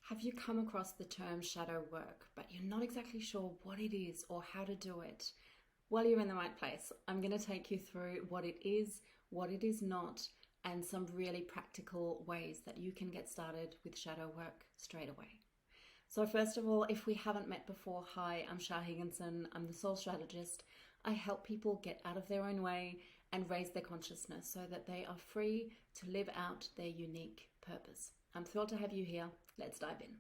Have you come across the term shadow work, but you're not exactly sure what it is or how to do it? Well, you're in the right place. I'm going to take you through what it is not, and some really practical ways that you can get started with shadow work straight away. So first of all, if we haven't met before, hi, I'm Higginson. I'm the soul strategist. I help people get out of their own way and raise their consciousness so that they are free to live out their unique purpose. I'm thrilled to have you here. Let's dive in.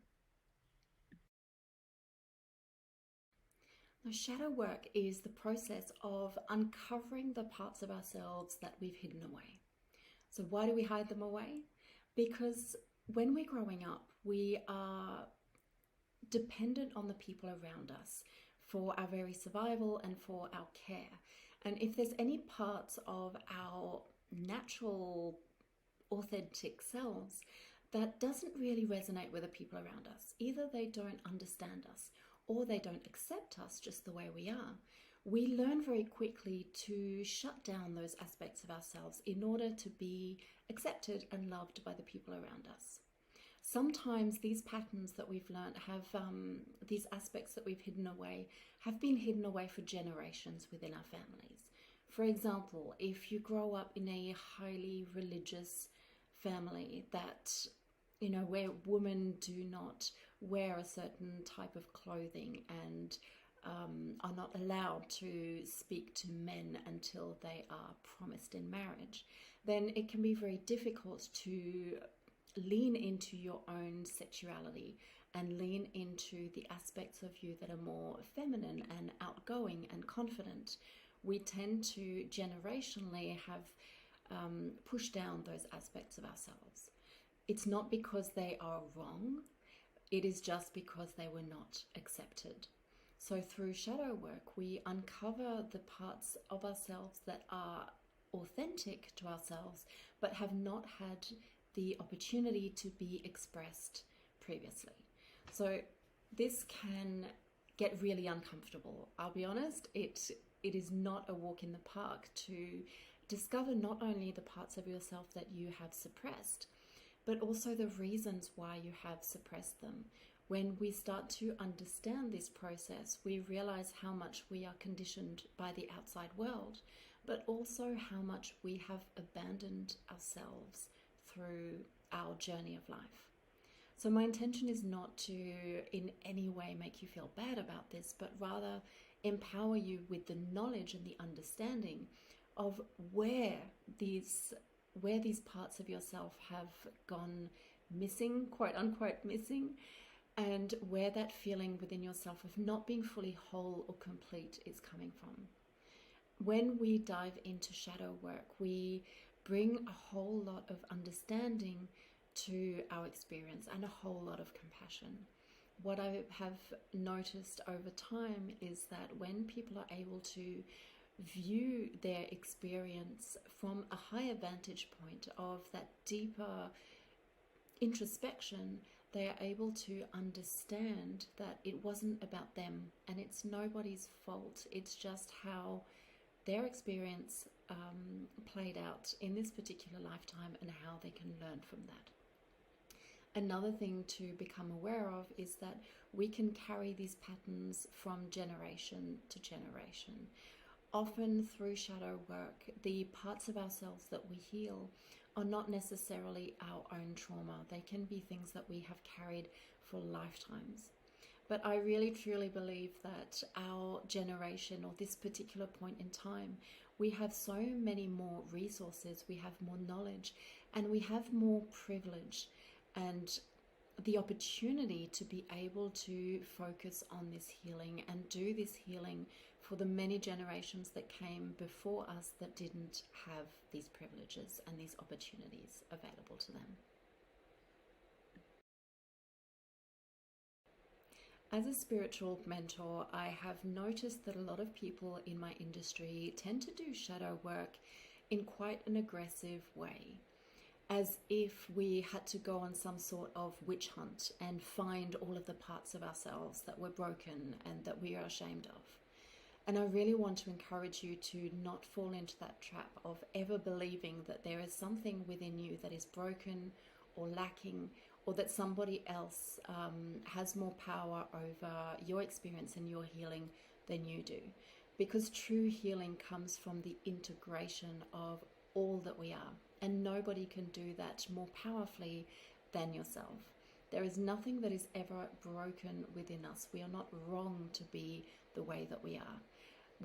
Now, shadow work is the process of uncovering the parts of ourselves that we've hidden away. So why do we hide them away? Because when we're growing up, we are dependent on the people around us for our very survival and for our care. And if there's any parts of our natural, authentic selves that doesn't really resonate with the people around us, either they don't understand us or they don't accept us just the way we are, we learn very quickly to shut down those aspects of ourselves in order to be accepted and loved by the people around us. Sometimes these patterns that we've learned have, these aspects that we've hidden away, have been hidden away for generations within our families. For example, if you grow up in a highly religious family that, where women do not wear a certain type of clothing and are not allowed to speak to men until they are promised in marriage, then it can be very difficult to lean into your own sexuality and lean into the aspects of you that are more feminine and outgoing and confident. We tend to generationally have pushed down those aspects of ourselves. It's not because they are wrong, it is just because they were not accepted. So through shadow work, we uncover the parts of ourselves that are authentic to ourselves, but have not had the opportunity to be expressed previously. So this can get really uncomfortable. I'll be honest, it is not a walk in the park to discover not only the parts of yourself that you have suppressed, but also the reasons why you have suppressed them. When we start to understand this process, we realize how much we are conditioned by the outside world, but also how much we have abandoned ourselves through our journey of life. So my intention is not to in any way make you feel bad about this, but rather empower you with the knowledge and the understanding of where these parts of yourself have gone missing, quote unquote missing, and where that feeling within yourself of not being fully whole or complete is coming from. When we dive into shadow work, we bring a whole lot of understanding to our experience and a whole lot of compassion. What I have noticed over time is that when people are able to view their experience from a higher vantage point of that deeper introspection, they are able to understand that it wasn't about them and it's nobody's fault. It's just how their experience played out in this particular lifetime and how they can learn from that. Another thing to become aware of is that we can carry these patterns from generation to generation. Often through shadow work, the parts of ourselves that we heal are not necessarily our own trauma. They can be things that we have carried for lifetimes. But I really truly believe that our generation, or this particular point in time, we have so many more resources, we have more knowledge, and we have more privilege and the opportunity to be able to focus on this healing and do this healing for the many generations that came before us that didn't have these privileges and these opportunities available to them. As a spiritual mentor, I have noticed that a lot of people in my industry tend to do shadow work in quite an aggressive way, as if we had to go on some sort of witch hunt and find all of the parts of ourselves that were broken and that we are ashamed of. And I really want to encourage you to not fall into that trap of ever believing that there is something within you that is broken or lacking or that somebody else has more power over your experience and your healing than you do. Because true healing comes from the integration of all that we are, and nobody can do that more powerfully than yourself. There is nothing that is ever broken within us. We are not wrong to be the way that we are.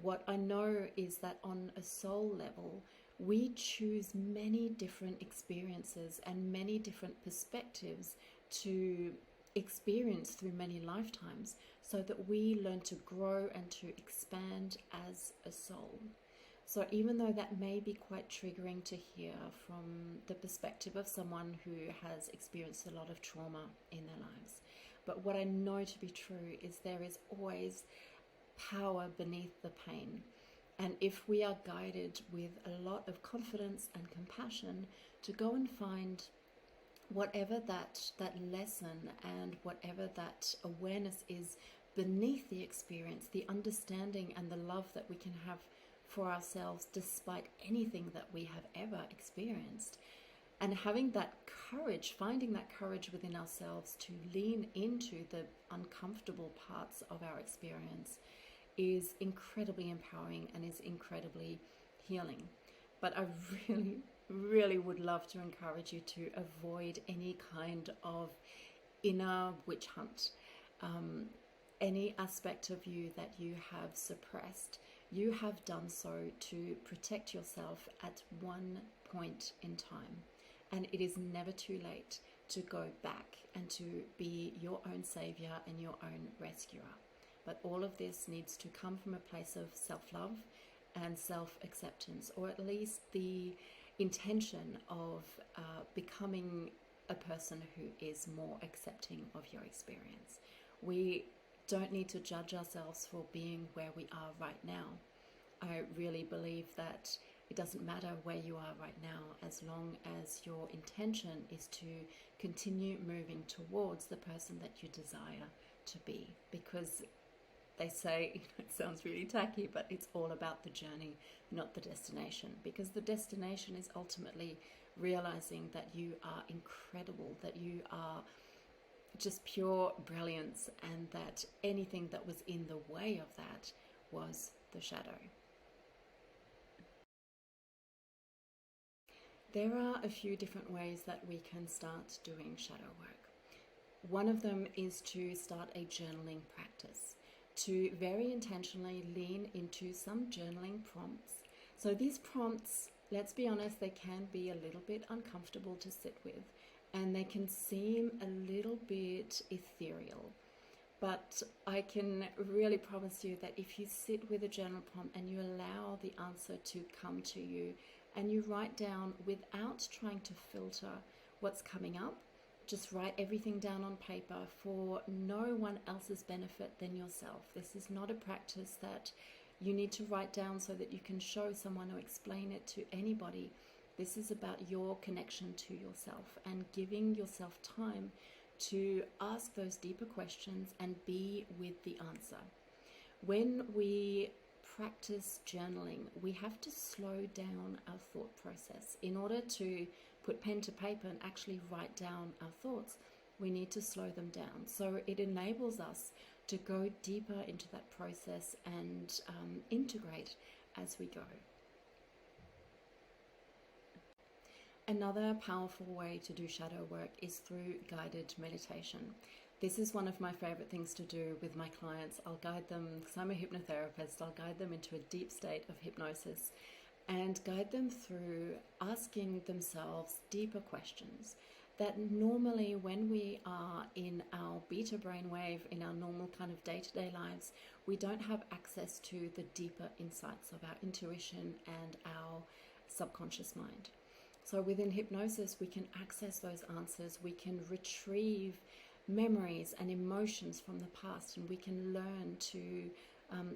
What I know is that on a soul level, we choose many different experiences and many different perspectives to experience through many lifetimes, so that we learn to grow and to expand as a soul. So even though that may be quite triggering to hear from the perspective of someone who has experienced a lot of trauma in their lives, but what I know to be true is there is always power beneath the pain. And if we are guided with a lot of confidence and compassion to go and find whatever that lesson and whatever that awareness is beneath the experience, the understanding and the love that we can have for ourselves despite anything that we have ever experienced, and having that courage, finding that courage within ourselves to lean into the uncomfortable parts of our experience, is incredibly empowering and is incredibly healing. But I really would love to encourage you to avoid any kind of inner witch hunt. Any aspect of you that you have suppressed, you have done so to protect yourself at one point in time. And it is never too late to go back and to be your own savior and your own rescuer. But all of this needs to come from a place of self-love and self-acceptance, or at least the intention of becoming a person who is more accepting of your experience. We don't need to judge ourselves for being where we are right now. I really believe that it doesn't matter where you are right now, as long as your intention is to continue moving towards the person that you desire to be. Because they say, it sounds really tacky, but it's all about the journey, not the destination. Because the destination is ultimately realizing that you are incredible, that you are just pure brilliance, and that anything that was in the way of that was the shadow. There are a few different ways that we can start doing shadow work. One of them is to start a journaling practice, to very intentionally lean into some journaling prompts. So these prompts, let's be honest, they can be a little bit uncomfortable to sit with, and they can seem a little bit ethereal. But I can really promise you that if you sit with a journal prompt and you allow the answer to come to you, and you write down without trying to filter what's coming up, just write everything down on paper for no one else's benefit than yourself. This is not a practice that you need to write down so that you can show someone or explain it to anybody. This is about your connection to yourself and giving yourself time to ask those deeper questions and be with the answer. When we practice journaling, we have to slow down our thought process. In order to put pen to paper and actually write down our thoughts, we need to slow them down. So it enables us to go deeper into that process and integrate as we go. Another powerful way to do shadow work is through guided meditation. This is one of my favorite things to do with my clients. I'll guide them, because I'm a hypnotherapist, I'll guide them into a deep state of hypnosis and guide them through asking themselves deeper questions that normally when we are in our beta brainwave, in our normal kind of day-to-day lives, we don't have access to the deeper insights of our intuition and our subconscious mind. So within hypnosis, we can access those answers, we can retrieve memories and emotions from the past, and we can learn to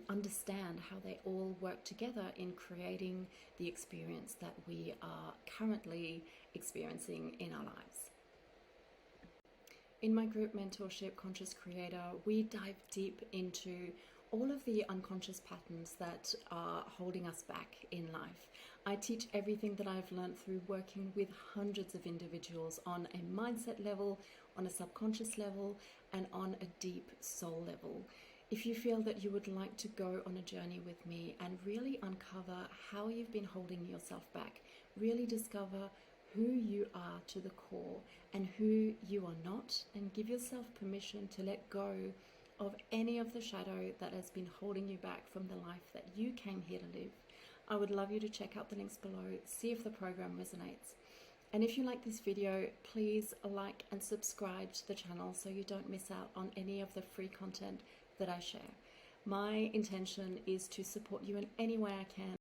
understand how they all work together in creating the experience that we are currently experiencing in our lives. In my group mentorship, Conscious Creator, we dive deep into all of the unconscious patterns that are holding us back in life. I teach everything that I've learned through working with hundreds of individuals on a mindset level on a subconscious level and on a deep soul level. If you feel that you would like to go on a journey with me and really uncover how you've been holding yourself back, really discover who you are to the core and who you are not, and give yourself permission to let go of any of the shadow that has been holding you back from the life that you came here to live, I would love you to check out the links below, see if the program resonates. And if you like this video, please like and subscribe to the channel so you don't miss out on any of the free content that I share. My intention is to support you in any way I can